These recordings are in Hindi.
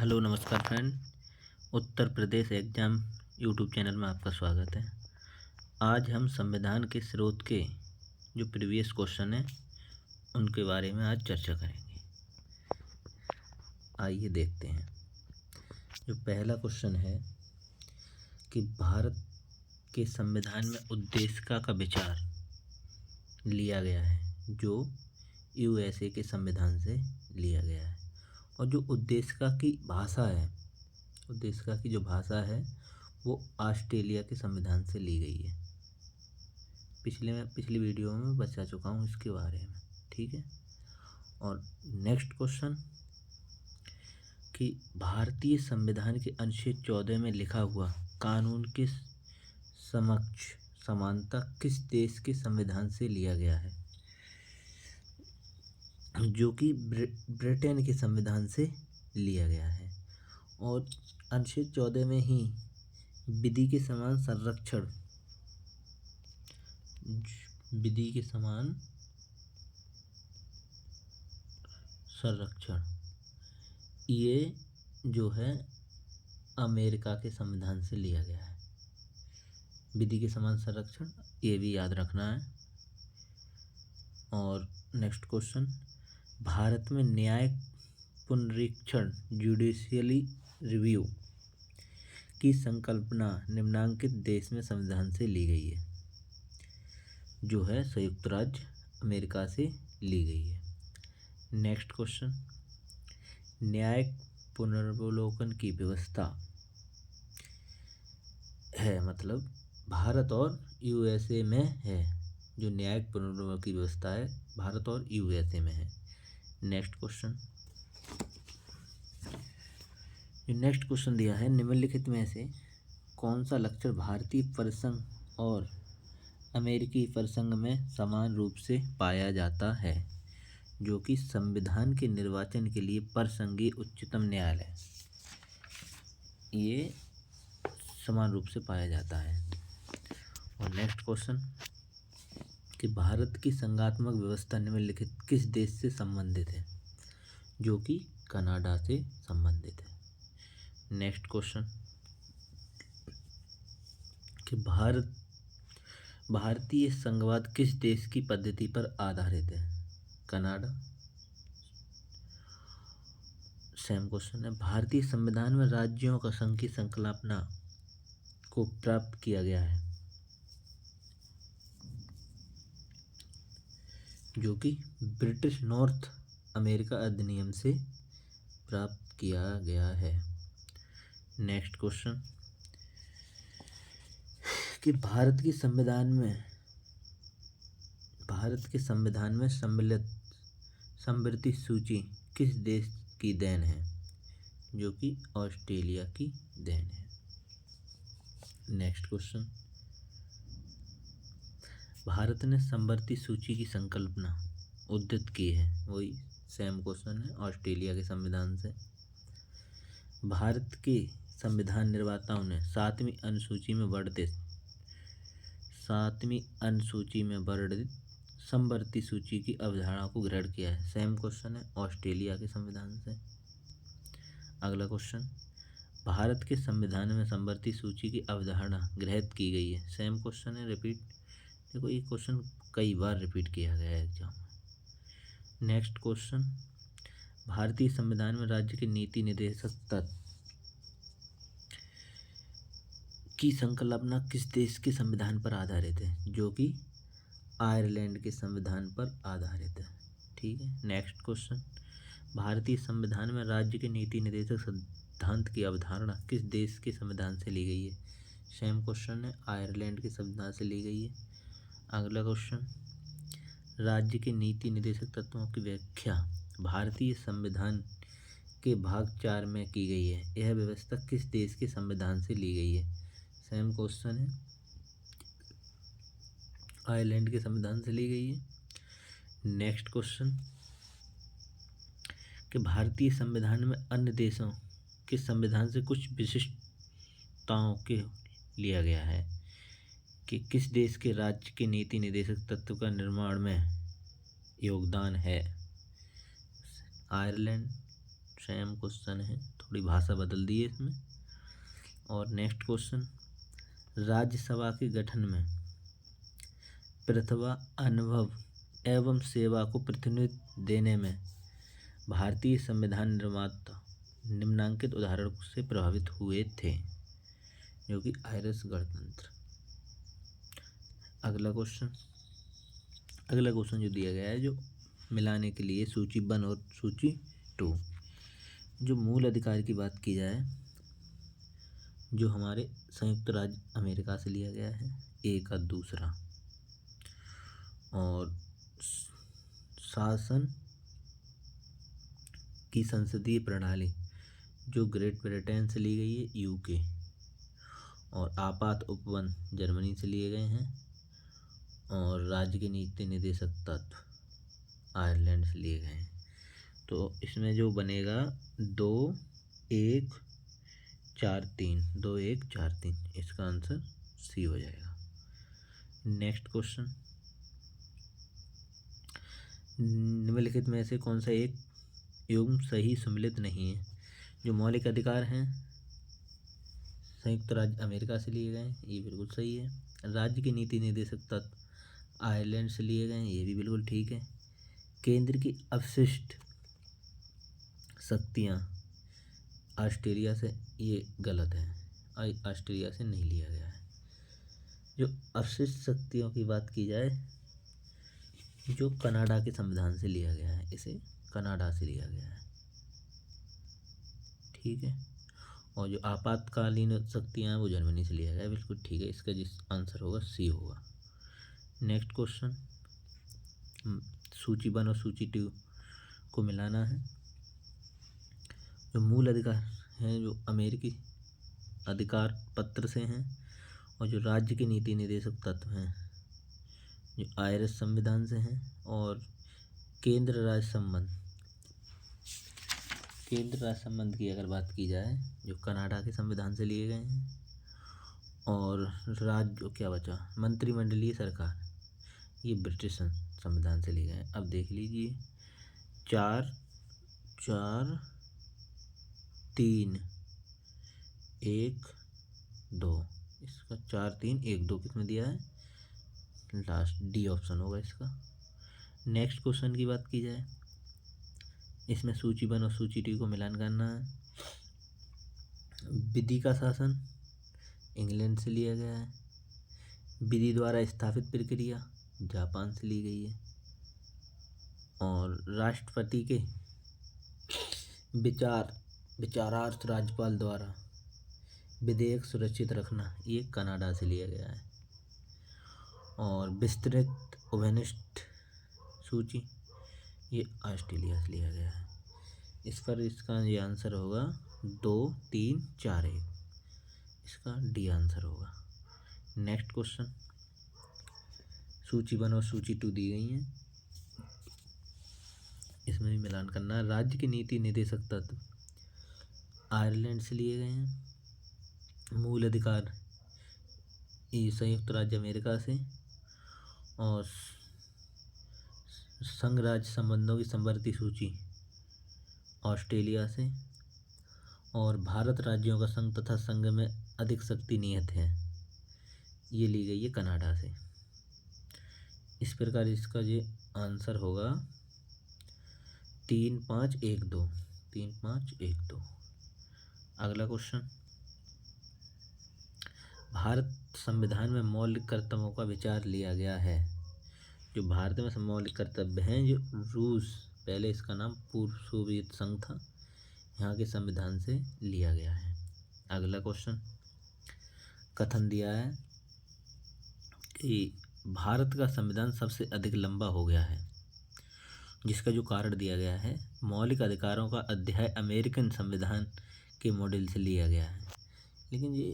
हेलो नमस्कार friend. Uttar Pradesh exam YouTube channel में आपका स्वागत है। आज हम संविधान के स्रोत के जो प्रीवियस क्वेश्चन हैं उनके बारे में आज चर्चा करेंगे। आइए देखते हैं। जो पहला क्वेश्चन है कि भारत के संविधान में उद्देशिका का विचार लिया गया है, जो यूएसए के संविधान से लिया गया है। और जो उद्देशिका की जो भाषा है वो ऑस्ट्रेलिया के संविधान से ली गई है। पिछली वीडियो में बता चुका हूँ इसके बारे में, ठीक है। और नेक्स्ट क्वेश्चन कि भारतीय संविधान के अनुच्छेद 14 में लिखा हुआ कानून के समक्ष समानता किस देश के संविधान से लिया गया है, जो कि ब्रिटेन के संविधान से लिया गया है। और अनुच्छेद 14 में ही विधि के समान संरक्षण ये जो है अमेरिका के संविधान से लिया गया है। विधि के समान संरक्षण ये भी याद रखना है। और नेक्स्ट क्वेश्चन, भारत में न्यायिक पुनरीक्षण जुडिशियली रिव्यू की संकल्पना निम्नांकित देश में संविधान से ली गई है, जो है संयुक्त राज्य अमेरिका से ली गई है। नेक्स्ट क्वेश्चन, न्यायिक पुनर्वलोकन की व्यवस्था है, मतलब भारत और यूएसए में है। जो न्यायिक पुनर्वलोकन की व्यवस्था है भारत और यूएसए में है। नेक्स्ट क्वेश्चन दिया है, निम्नलिखित में से कौन सा लक्षण भारतीय प्रसंग और अमेरिकी प्रसंग में समान रूप से पाया जाता है, जो कि संविधान के निर्वाचन के लिए प्रसंगी उच्चतम न्यायालय ये समान रूप से पाया जाता है। और नेक्स्ट क्वेश्चन कि भारत की संघात्मक व्यवस्था निम्नलिखित किस देश से संबंधित है, जो कि कनाडा से संबंधित है। नेक्स्ट क्वेश्चन कि भारतीय संघवाद किस देश की पद्धति पर आधारित है, कनाडा। सेम क्वेश्चन है, भारतीय संविधान में राज्यों का संघ की संकल्पना को प्राप्त किया गया है, जो कि ब्रिटिश नॉर्थ अमेरिका अधिनियम से प्राप्त किया गया है। नेक्स्ट क्वेश्चन कि भारत के संविधान में सम्मिलित समवर्ती सूची किस देश की देन है, जो कि ऑस्ट्रेलिया की देन है। नेक्स्ट क्वेश्चन, भारत ने समवर्ती सूची की संकल्पना उद्धृत की है, वही सेम क्वेश्चन है ऑस्ट्रेलिया के संविधान से। भारत के संविधान निर्माताओं ने 7वीं अनुसूची में वर्णित समवर्ती सूची की अवधारणा को ग्रहण किया है। सेम क्वेश्चन है ऑस्ट्रेलिया के संविधान से। अगला क्वेश्चन, भारत के संविधान में समवर्ती सूची की अवधारणा गृहीत की गई है। सेम क्वेश्चन है, रिपीट। देखो ये क्वेश्चन कई बार रिपीट किया गया है एग्जाम में। नेक्स्ट क्वेश्चन, भारतीय संविधान में राज्य के नीति निर्देशक तत्व की संकल्पना किस देश के संविधान पर आधारित है, जो कि आयरलैंड के संविधान पर आधारित है, ठीक है। नेक्स्ट क्वेश्चन, भारतीय संविधान में राज्य के नीति निर्देशक सिद्धांत की अवधारणा किस देश के संविधान से ली गई है। सेम क्वेश्चन है, आयरलैंड के संविधान से ली गई है। अगला क्वेश्चन, राज्य के नीति निर्देशक तत्वों की व्याख्या भारतीय संविधान के भाग 4 में की गई है। यह व्यवस्था किस देश के संविधान से ली गई है। सेम क्वेश्चन है, आयरलैंड के संविधान से ली गई है। नेक्स्ट क्वेश्चन कि भारतीय संविधान में अन्य देशों के संविधान से कुछ विशिष्टताओं के लिया गया है कि किस देश के राज्य के नीति निर्देशक तत्व का निर्माण में योगदान है। आयरलैंड सेम क्वेश्चन है, थोड़ी भाषा बदल दी है इसमें। और नेक्स्ट क्वेश्चन, राज्यसभा के गठन में प्रतिभा, अनुभव एवं सेवा को प्रतिनिधित्व देने में भारतीय संविधान निर्माता निम्नांकित उदाहरण से प्रभावित हुए थे, जो कि आयरिश गणतंत्र। अगला क्वेश्चन जो दिया गया है, जो मिलाने के लिए सूची 1 और सूची 2, जो मूल अधिकार की बात की जाए, जो हमारे संयुक्त राज्य अमेरिका से लिया गया है, ए का दूसरा। और शासन की संसदीय प्रणाली जो ग्रेट ब्रिटेन से ली गई है, यूके। और आपात उपवन जर्मनी से लिए गए हैं। और राज्य के नीति निर्देशक तत्व आयरलैंड से लिए गए हैं। तो इसमें जो बनेगा 2 1 4 3, 2 1 4 3, इसका आंसर सी हो जाएगा। नेक्स्ट क्वेश्चन, निम्नलिखित में से कौन सा एक युग्म सही सम्मिलित नहीं है? जो मौलिक अधिकार हैं संयुक्त राज्य अमेरिका से लिए गए हैं, ये बिल्कुल सही है। राज्य के नीति निर्देशक तत्व आयरलैंड से लिए गए हैं, ये भी बिल्कुल ठीक है। केंद्र की अवशिष्ट शक्तियाँ ऑस्ट्रेलिया से, ये गलत है, ऑस्ट्रेलिया से नहीं लिया गया है। जो अवशिष्ट शक्तियों की बात की जाए, जो कनाडा के संविधान से लिया गया है, इसे कनाडा से लिया गया है, ठीक है। और जो आपातकालीन शक्तियाँ हैं वो जर्मनी से लिया गया है, बिल्कुल ठीक है। इसका जिस आंसर होगा सी होगा। नेक्स्ट क्वेश्चन, सूची 1 और सूची 2 को मिलाना है। जो मूल अधिकार हैं जो अमेरिकी अधिकार पत्र से हैं, और जो राज्य के नीति निर्देशक तत्व हैं जो आयरिश संविधान से हैं, और केंद्र राज्य संबंध की अगर बात की जाए, जो कनाडा के संविधान से लिए गए हैं। और राज्य क्या बचा, मंत्रिमंडलीय सरकार, ये ब्रिटिश संविधान से लिए गए हैं। अब देख लीजिए 4 4 3 1 2, इसका 4 3 1 2 किसमें दिया है, लास्ट डी ऑप्शन होगा इसका। नेक्स्ट क्वेश्चन की बात की जाए, इसमें सूची 1 और सूची 2 को मिलान करना है। विधि का शासन इंग्लैंड से लिया गया है। विधि द्वारा स्थापित प्रक्रिया जापान से ली गई है। और राष्ट्रपति के विचारार्थ राज्यपाल द्वारा विधेयक सुरक्षित रखना, ये कनाडा से लिया गया है। और विस्तृत उभयनिष्ठ सूची, ये ऑस्ट्रेलिया से लिया गया है। इसका ये आंसर होगा 2 3 4 1, इसका डी आंसर होगा। नेक्स्ट क्वेश्चन, सूची 1 और सूची 2 दी गई हैं, इसमें भी मिलान करना है। राज्य के नीति निर्देशक तत्व आयरलैंड से लिए गए हैं। मूल अधिकार ये संयुक्त राज्य अमेरिका से। और संघ राज्य संबंधों की समवर्ती सूची ऑस्ट्रेलिया से। और भारत राज्यों का संघ तथा संघ में अधिक शक्ति निहित है, ये ली गई है कनाडा से। इस प्रकार इसका ये आंसर होगा 3 5 1 2, 3 5 1 2। अगला क्वेश्चन, भारत संविधान में मौलिक कर्तव्यों का विचार लिया गया है। जो भारत में मौलिक कर्तव्य हैं, जो रूस, पहले इसका नाम पूर्व सोवियत संघ था, यहाँ के संविधान से लिया गया है। अगला क्वेश्चन, कथन दिया है कि भारत का संविधान सबसे अधिक लंबा हो गया है, जिसका जो कारण दिया गया है, मौलिक अधिकारों का अध्याय अमेरिकन संविधान के मॉडल से लिया गया है। लेकिन ये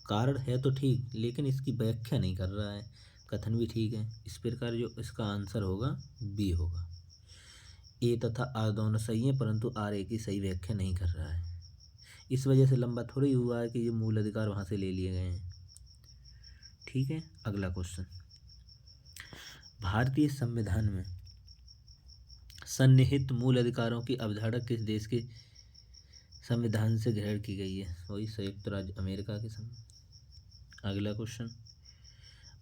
कारण है तो ठीक, लेकिन इसकी व्याख्या नहीं कर रहा है। कथन भी ठीक है, इस प्रकार जो इसका आंसर होगा बी होगा। ए तथा आर दोनों सही हैं, परंतु आर ए की सही व्याख्या नहीं कर रहा है। इस वजह से लंबा थोड़ी हुआ है कि ये मूल अधिकार वहाँ से ले लिए गए हैं, ठीक है। अगला क्वेश्चन, भारतीय संविधान में सन्निहित मूल अधिकारों की अवधारणा किस देश के संविधान से ग्रहण की गई है? वही संयुक्त राज्य अमेरिका के अगला क्वेश्चन,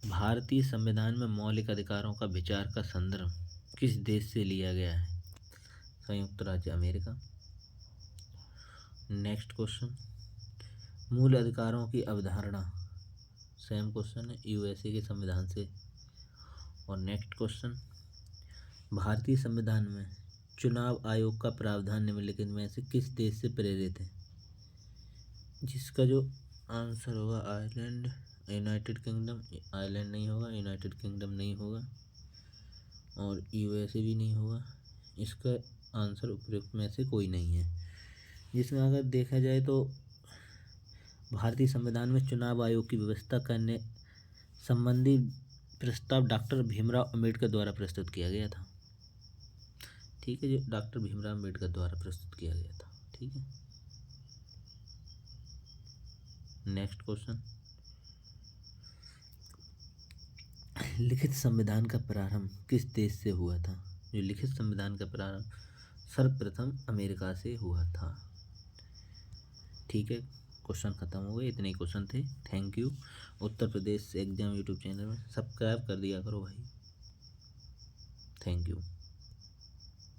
भारतीय संविधान में मौलिक अधिकारों का विचार का संदर्भ किस देश से लिया गया है? संयुक्त राज्य अमेरिका। नेक्स्ट क्वेश्चन, मूल अधिकारों की अवधारणा, सेम क्वेश्चन है, यूएसए के संविधान से। और नेक्स्ट क्वेश्चन, भारतीय संविधान में चुनाव आयोग का प्रावधान निम्नलिखित में से किस देश से प्रेरित है? जिसका जो आंसर होगा आयरलैंड, यूनाइटेड किंगडम, आयरलैंड नहीं होगा, यूनाइटेड किंगडम नहीं होगा और यूएसए भी नहीं होगा। इसका आंसर उपयुक्त में से कोई नहीं है। जिसमें अगर देखा जाए तो भारतीय संविधान में चुनाव आयोग की व्यवस्था करने संबंधी प्रस्ताव डॉक्टर भीमराव अंबेडकर द्वारा प्रस्तुत किया गया था। ठीक है, जो डॉक्टर भीमराव अंबेडकर द्वारा प्रस्तुत किया गया था। ठीक है, नेक्स्ट क्वेश्चन, लिखित संविधान का प्रारंभ किस देश से हुआ था? जो लिखित संविधान का प्रारंभ सर्वप्रथम अमेरिका से हुआ था। ठीक है, क्वेश्चन खत्म हो गए, इतने ही क्वेश्चन थे। Thank you. Uttar Pradesh exam YouTube channel में सब्सक्राइब कर दिया करो भाई। Thank you.